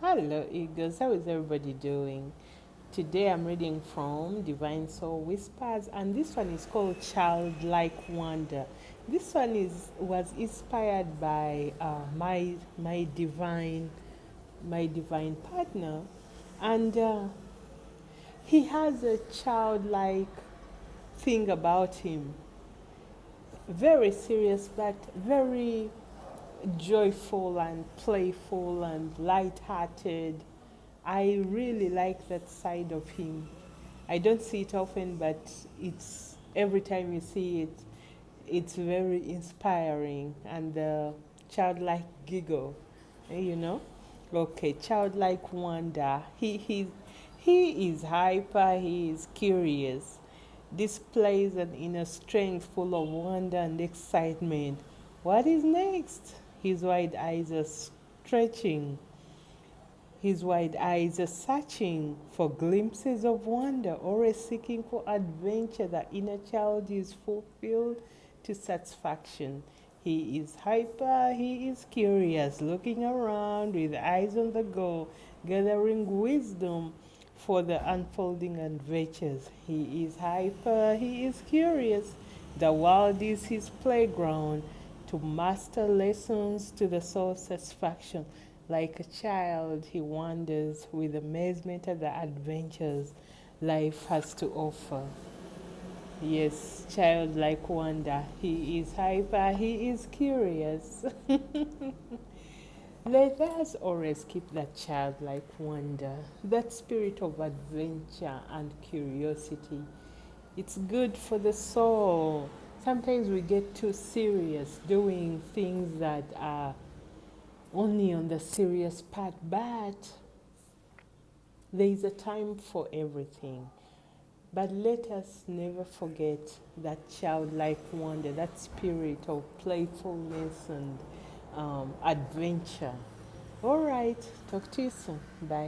Hello, Eagles. How is everybody doing? Today I'm reading from Divine Soul Whispers, and this one is called Childlike Wonder. This one was inspired by my divine partner, and he has a childlike thing about him. Very serious, but very joyful and playful and light-hearted. I really like that side of him. I don't see it often, but it's every time you see it, it's very inspiring and the childlike giggle, you know. Okay, childlike wonder. He is hyper. He is curious. Displays an inner strength full of wonder and excitement. What is next? His wide eyes are stretching. His wide eyes are searching for glimpses of wonder, always seeking for adventure. The inner child is fulfilled to satisfaction. He is hyper, he is curious, looking around with eyes on the go, gathering wisdom for the unfolding adventures. He is hyper, he is curious. The world is his playground to master lessons to the soul's satisfaction. Like a child, he wanders with amazement at the adventures life has to offer. Yes, childlike wonder. He is hyper, he is curious. Let us always keep that childlike wonder, that spirit of adventure and curiosity. It's good for the soul. Sometimes we get too serious doing things that are only on the serious part, but there is a time for everything. But let us never forget that childlike wonder, that spirit of playfulness and adventure. All right, talk to you soon. Bye.